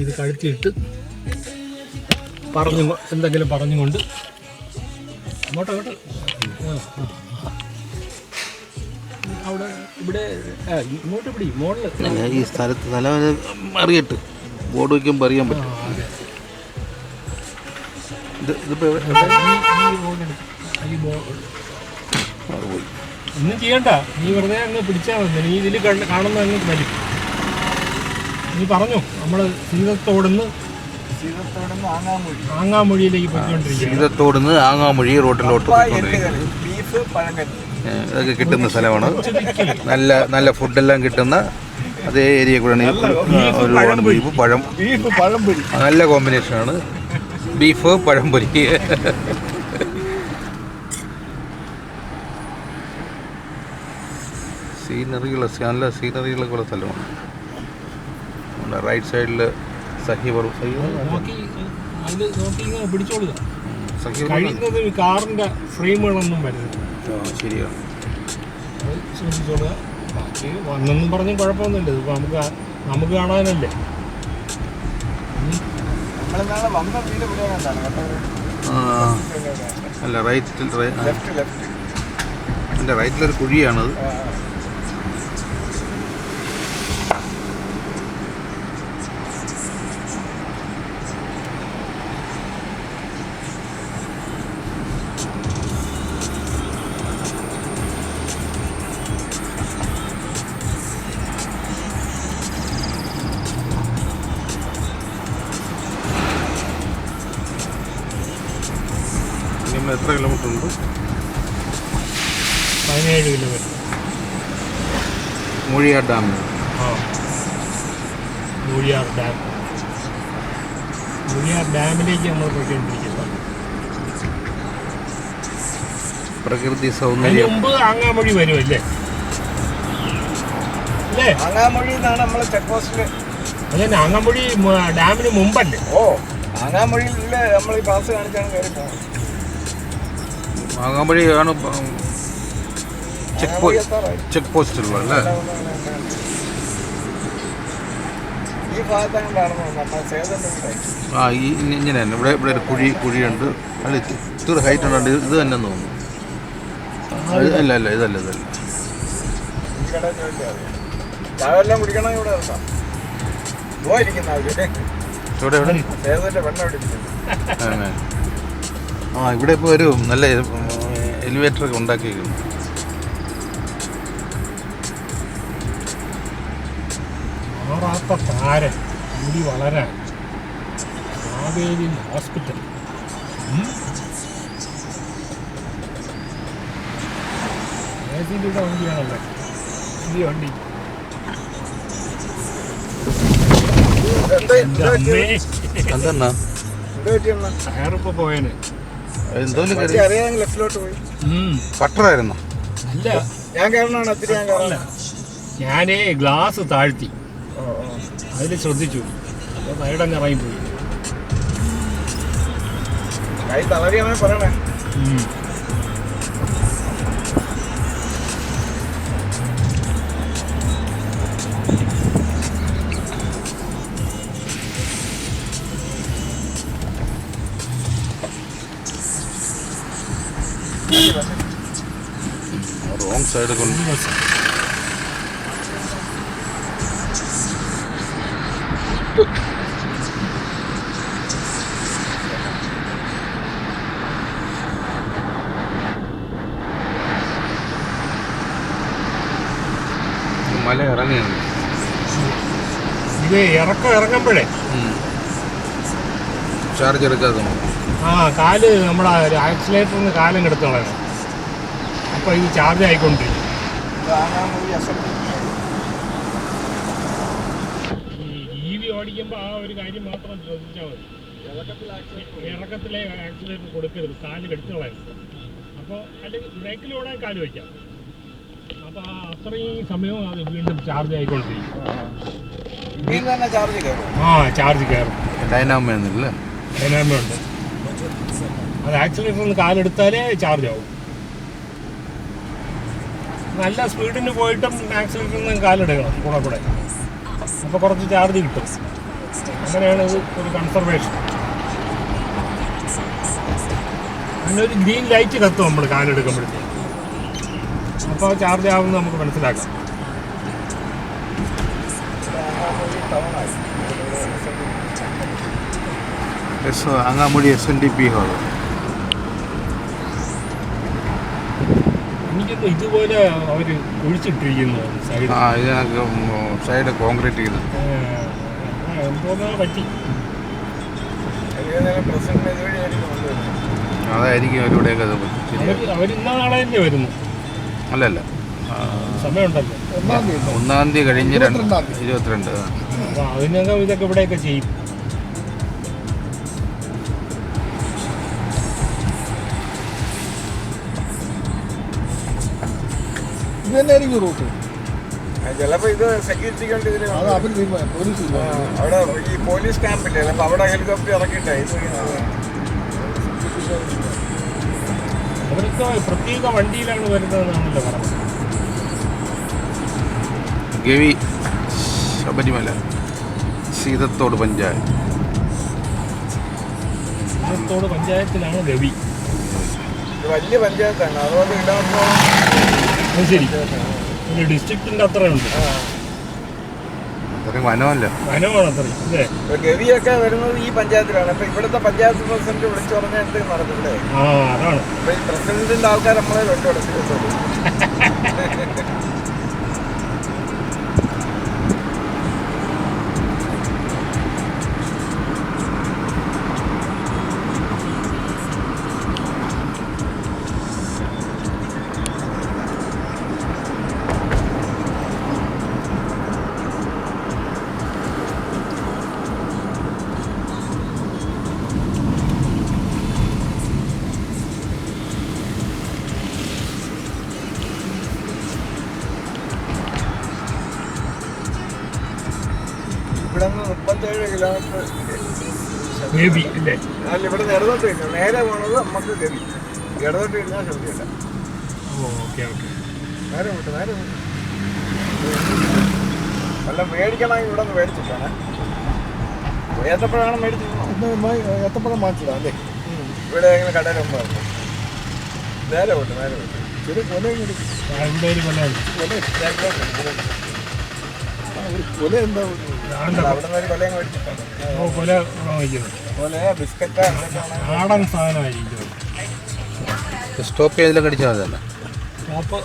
ഇത് കഴുത്തിയിട്ട് എന്തെങ്കിലും പറഞ്ഞുകൊണ്ട് അങ്ങോട്ടോ അവിടെ ഇവിടെ ഇങ്ങോട്ട് പിടി മോളിൽ ഈ സ്ഥലത്ത് തല അറിയട്ട് ബോർഡ് വയ്ക്കുമ്പോൾ അറിയാൻ പറ്റും. ഒന്നും ചെയ്യണ്ട, നീ വെറുതെ അങ്ങ് പിടിച്ചാൽ മതി. നീ ഇതിൽ കാണുന്ന അങ്ങ് വരും. നീ പറഞ്ഞു നമ്മൾ സീതത്തോടുന്ന് ആങ്ങാമൊഴിയിലേക്ക് പോയിക്കൊണ്ടിരിക്കുക. സീതത്തോടുന്ന് ആങ്ങാമൊഴി റോട്ടിലോട്ട് ഇതൊക്കെ കിട്ടുന്ന സ്ഥലമാണ്. നല്ല ഫുഡെല്ലാം കിട്ടുന്ന അതേ ഏരിയ കൂടെയാണ് ഒരുപാട് ബീഫ് പഴംപൊരി നല്ല കോമ്പിനേഷനാണ്. ബീഫ് പഴംപൊരി. നല്ല സീനറികളൊക്കെ ഉള്ള സ്ഥലമാണ്. റൈറ്റ് സൈഡിൽ കാറിന്റെ ഫ്രെയിമുകളൊന്നും വരുന്നത് ശരിയാണ്. ശ്രദ്ധിച്ചോളുക. ബാക്കി വന്നെന്നും പറഞ്ഞും കുഴപ്പമൊന്നുമില്ല. ഇതിപ്പോൾ നമുക്ക് കാണാനല്ലേ. അല്ല റൈറ്റിലൊരു കുഴിയാണത്. എത്ര കിലോമീറ്റർ ഉണ്ട്? 17 കിലോമീറ്റർ. മൂഴിയാർ ഡാം. മൂഴിയാർ ഡാമിലേക്ക് നമ്മൾ പോയിക്കൊണ്ടിരിക്കുന്നത്. പ്രകൃതി സൗന്ദര്യം. മുമ്പ് ആങ്ങാമൊഴി വരുമല്ലേ? അല്ലേ? ആങ്ങാമൊഴി എന്നാണ് നമ്മൾ ചെക്ക് പോസ്റ്റിൽ. അതെ, ആങ്ങാമൊഴി ഡാമിന് മുമ്പല്ലേ? ആങ്ങാമൊഴിയിൽ നമ്മൾ ഈ പാസ് കാണിച്ചാണ് കയറി പോകുന്നത്. ആങ്ങാമൊഴിയാണ് ചെക്ക് പോസ്റ്റുള്ളതല്ലേ? ഈ ഭാഗത്താണ് ഇങ്ങനെ തന്നെ ഇവിടെ ഒരു കുഴിയുണ്ട്. അല്ല ഇത്ര ഹൈറ്റ് ഉണ്ട്. ഇത് തന്നെ തോന്നുന്നു. അല്ല ഇതല്ല. ചാവെല്ലാം കുടിക്കണം. ഇവിടെ ഇവിടെ ഇപ്പോൾ ഒരു നല്ല എലിവേറ്ററൊക്കെ ഉണ്ടാക്കിയിരിക്കുന്നു. താരൻ മുടി വളരാൻ കാവേരി ഹോസ്പിറ്റൽ. വണ്ടിയാണല്ലോ ഈ വണ്ടി. ടയറിപ്പോ പോയേനെ. പട്ടറായിരുന്നോ? അല്ല, ഞാനേ ഗ്ലാസ് താഴ്ത്തി, അതിൽ ശ്രദ്ധിച്ചു. അപ്പോൾ സൈഡങ്ങ് ഇറങ്ങിപ്പോയി. പറയണേ. റോങ് സൈഡ് കൊണ്ട് മല ഇറങ്ങിയാണ്. ഇത് ഇറങ്ങുമ്പോഴേ ചാർജ് എടുക്കാതെ കാല് നമ്മുടെ ആക്സിലേറ്ററിൽ നിന്ന് കാലം എടുത്തോളാണ്. അപ്പോൾ ഇത് ചാർജ് ആയിക്കൊണ്ടിരിക്കും. ഈ EV ഓടിക്കുമ്പോൾ ആ ഒരു കാര്യം മാത്രം ശ്രദ്ധിച്ചാൽ മതി. ഇറക്കത്തിലെ ആക്സിലേറ്റർ കൊടുക്കരുത്, കാല് കെടുത്തോളായിരുന്നു. അപ്പോൾ അല്ലെങ്കിൽ ബ്രേക്കിൽ ഓടാൻ കാല് വയ്ക്കാം. അപ്പോൾ അത്രയും സമയവും അത് വീണ്ടും ചാർജ് ആയിക്കൊണ്ടിരിക്കും. ചാർജ് കയറും. ഡൈനാമോ ഉണ്ട്. അത് ആക്സിലേറ്ററിൽ നിന്ന് കാലെടുത്താലേ ചാർജ് ആവും. നല്ല സ്പീഡിന് പോയിട്ടും ആക്സിലേറ്ററിൽ നിന്ന് കാലെടുക്കണം കൂടെ. അപ്പോൾ കുറച്ച് ചാർജ് കിട്ടും. അങ്ങനെയാണ് ഇത് ഒരു കൺസർവേഷൻ. അങ്ങനെ ഒരു ഗ്രീൻ ലൈറ്റ് കത്തും നമ്മൾ കാലെടുക്കുമ്പോഴത്തേക്ക്. അപ്പോൾ ചാർജ് ആവുമെന്ന് നമുക്ക് മനസ്സിലാക്കാം. അങ്ങാമൂടി SNDP ഹാള്. എനിക്കൊന്ന് ഇതുപോലെ അവർ ഒഴിച്ചിട്ടിരിക്കുന്നു സൈഡ്. ഇതിനൊക്കെ സൈഡ് കോൺക്രീറ്റ് ചെയ്ത് എന്തോന്നാ പറ്റി. അതായിരിക്കും അവരിവിടെയൊക്കെ അവരിന്ന നാളെ തന്നെ വരുന്നു. അല്ലല്ല, സമയമുണ്ടല്ലോ. 1-ാം തീയതി കഴിഞ്ഞ് 22. അപ്പോൾ അതിനകം ഇതൊക്കെ ഇവിടെയൊക്കെ ചെയ്യും. ഇത് തന്നെയായിരിക്കും റൂട്ട്. ചിലപ്പോൾ ഇത് സെക്യൂരിറ്റിക്ക് വേണ്ടി ഇതിന് അത് അവർ പോലീസ് അവിടെ ഈ പോലീസ് ക്യാമ്പില്ലേ, അപ്പോൾ അവിടെ ഹെലികോപ്റ്റർ ഇറക്കിയിട്ടായി. അവർക്ക് പ്രത്യേക വണ്ടിയിലാണ് വരുന്നതെന്നാണല്ലോ പറഞ്ഞത്. ഗവി ശബരിമല സീതത്തോട് പഞ്ചായത്ത്. സീതത്തോട് പഞ്ചായത്തിലാണ് ഗവി. ഇത് വലിയ പഞ്ചായത്താണ്, അതുകൊണ്ട് കിലോമീറ്ററോളം. അത് ശരി, ഒരു ഡിസ്ട്രിക്റ്റിൻ്റെ അത്രയുണ്ട്. അത്രയും വനമല്ല, വനമാണ് അത്രയും അല്ലേ. ഗവിയൊക്കെ വരുന്നത് ഈ പഞ്ചായത്തിലാണ്. അപ്പോൾ ഇവിടുത്തെ പഞ്ചായത്ത് പ്രസിഡന്റ് വിളിച്ചു പറഞ്ഞാൽ എന്ത് നടന്നില്ലേ? അതാണ്. അപ്പോൾ ഈ പ്രസിഡന്റിൻ്റെ ആൾക്കാർ നമ്മളെ വെട്ടുകൊടുത്തിട്ടുള്ളൂ. ഇവിടെ നിന്ന് 37 കിലോമീറ്റർ ഗവി അല്ലേ. അല്ല, ഇവിടെ നിന്ന് ഇടതോട്ട് കഴിഞ്ഞാൽ നേരെ പോണത് നമുക്ക് ഗവി. ഇടതോട്ട് കഴിഞ്ഞാൽ ശ്രദ്ധിക്കില്ല. Okay okay. നേരെ വിട്ടു. വല്ല മേടിക്കണമെങ്കിൽ ഇവിടെ നിന്ന് മേടിച്ചിട്ടാണ്. ഏത്തപ്പഴമാണ് മേടിച്ചത്. ഏത്തപ്പഴം വാങ്ങിച്ചതാ അല്ലേ? ഇവിടെ എങ്ങനെ കടയിൽ മുമ്പായിരുന്നു. നേരെ വിട്ടു. ചെറിയ കൊല ഇവിടെ ഒരു കൊല്ലമുണ്ട്. കൊല എന്താ അവിടെ നിന്ന് ഒരു കൊലയും മേടിച്ചിട്ടാണ്. കൊല വാങ്ങിക്കുന്നത്. കൊല ബിസ്ക്കറ്റ് നാടൻ സാധനമായിരിക്കും. സ്റ്റോപ്പ് ചെയ്തിലൊക്കെ അടിച്ചാൽ മതി തന്നെ. അപ്പോൾ